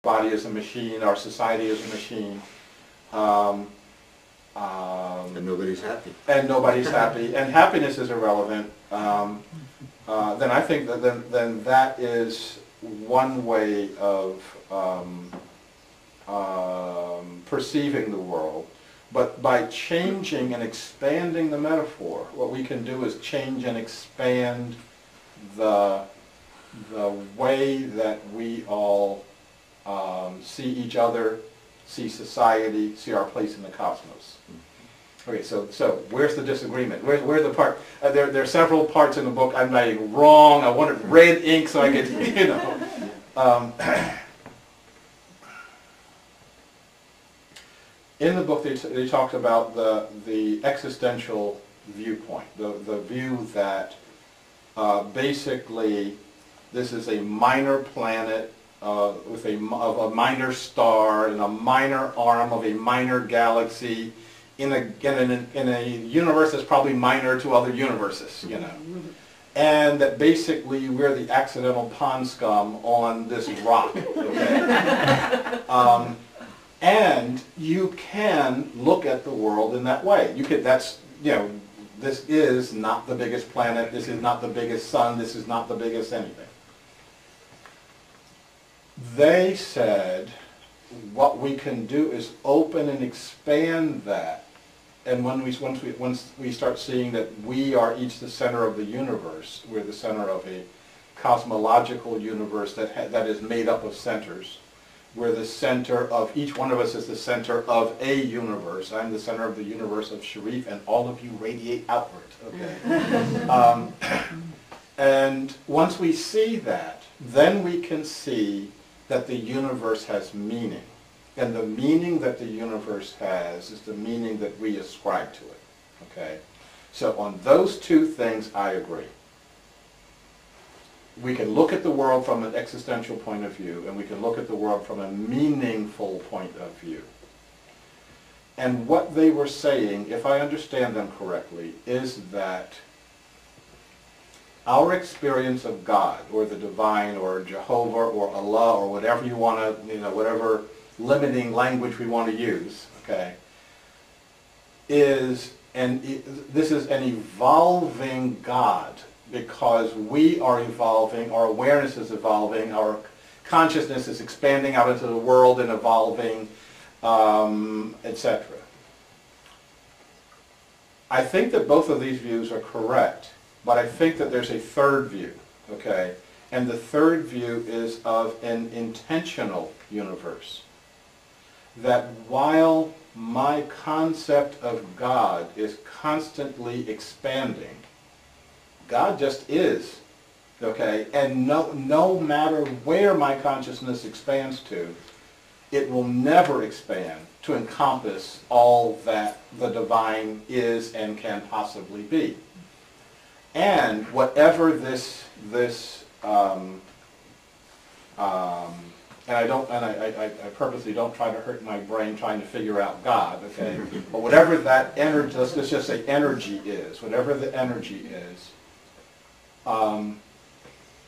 body is a machine, our society is a machine. And nobody's happy. And nobody's happy, and happiness is irrelevant. Then I think that then that is one way of perceiving the world. But by changing and expanding the metaphor, what we can do is change and expand the way that we all see each other, see society, see our place in the cosmos. Okay, so where's the disagreement? Where's the part? There are several parts in the book I'm writing wrong. I wanted red ink so I could, you know. In the book, they talked about the existential viewpoint, the view that basically this is a minor planet with a minor star in a minor arm of a minor galaxy in a universe that's probably minor to other universes, you know. And that basically we're the accidental pond scum on this rock, okay? And you can look at the world in that way. You could, that's, you know, this is not the biggest planet, this is not the biggest sun, this is not the biggest anything. They said what we can do is open and expand that. And once we start seeing that we are each the center of the universe, we're the center of a cosmological universe that is made up of centers. We're the center of, each one of us is the center of a universe. I'm the center of the universe of Sharif, and all of you radiate outward, okay? And once we see that, then we can see that the universe has meaning. And the meaning that the universe has is the meaning that we ascribe to it, okay? So on those two things, I agree. We can look at the world from an existential point of view, and we can look at the world from a meaningful point of view. And what they were saying, if I understand them correctly, is that our experience of God, or the divine, or Jehovah, or Allah, or whatever you want to, you know, whatever limiting language we want to use, okay, this is an evolving God, because we are evolving, our awareness is evolving, our consciousness is expanding out into the world and evolving, etc. I think that both of these views are correct, but I think that there's a third view, okay? And the third view is of an intentional universe. That while my concept of God is constantly expanding, God just is, okay? And no matter where my consciousness expands to, it will never expand to encompass all that the divine is and can possibly be. And whatever and I purposely don't try to hurt my brain trying to figure out God, okay? But whatever that energy, let's just say energy is, whatever the energy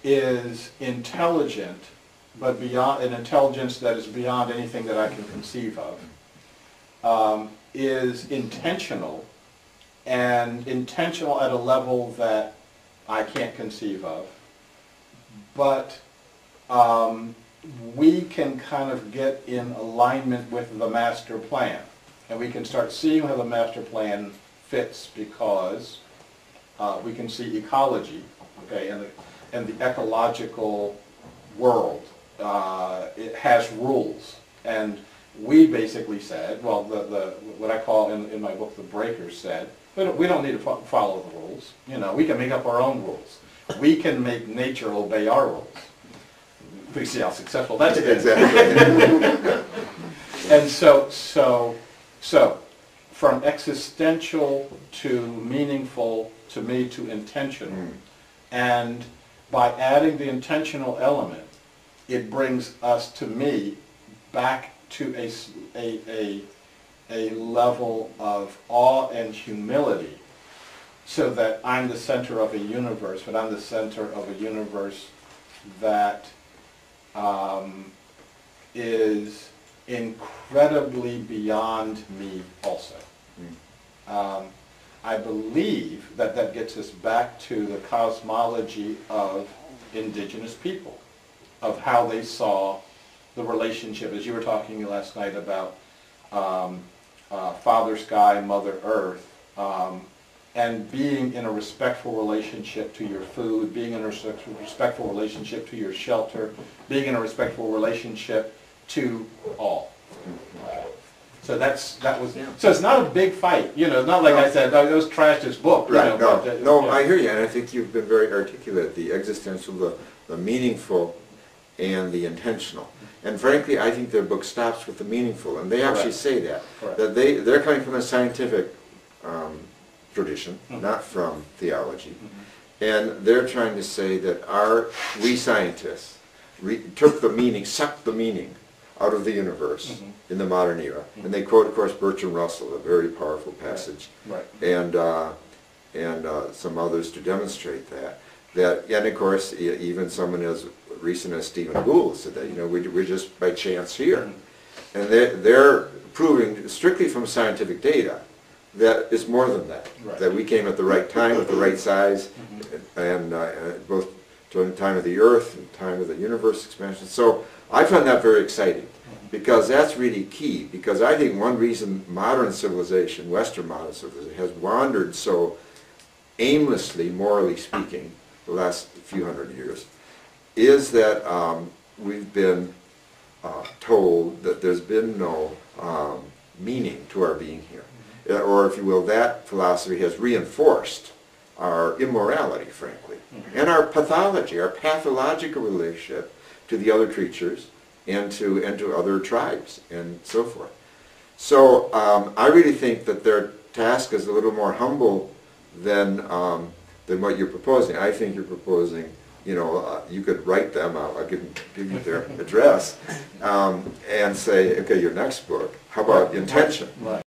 is intelligent, but beyond an intelligence that is beyond anything that I can conceive of, is intentional, and intentional at a level that I can't conceive of, but we can kind of get in alignment with the master plan, and we can start seeing how the master plan fits, because we can see ecology, okay, and the ecological world. It has rules, and we basically said, well, what I call in my book, the breakers said, we don't need to follow the rules. You know, we can make up our own rules. We can make nature obey our rules. We see how successful that's been. Exactly. And so from existential to meaningful, to me, to intentional, and by adding the intentional element, it brings us, to me, back to a level of awe and humility, so that I'm the center of a universe, but I'm the center of a universe that is incredibly beyond me also. I believe that that gets us back to the cosmology of indigenous people, of how they saw the relationship, as you were talking last night about Father Sky, Mother Earth, and being in a respectful relationship to your food, being in a respectful relationship to your shelter, being in a respectful relationship to all. So so it's not a big fight, you know, it's not like I said, oh, those trashed this book. Right, you know, no, yeah. I hear you, and I think you've been very articulate, the existential, the meaningful, and the intentional. And frankly, I think their book stops with the meaningful, and they actually say that. Correct. That they're coming from a scientific tradition, not from theology. And they're trying to say that we scientists took the meaning, sucked the meaning out of the universe in the modern era. And they quote, of course, Bertrand Russell, a very powerful passage, Right. and some others to demonstrate that. And of course, even someone as recent as Stephen Gould said that, you know, we're just by chance here. And they're proving, strictly from scientific data, that it's more than that. Right. That we came at the right time, with the right size, and both during the time of the Earth and time of the universe expansion. So I find that very exciting, because that's really key. Because I think one reason modern civilization, Western modern civilization, has wandered so aimlessly, morally speaking, the last few hundred years, is that we've been told that there's been no meaning to our being here. Or, if you will, that philosophy has reinforced our immorality, frankly, and our pathology, our pathological relationship to the other creatures and to other tribes and so forth. So I really think that their task is a little more humble than what you're proposing. I think you're proposing, you know, you could write them out, I'll give you their address, and say, okay, your next book, how about intention? Right.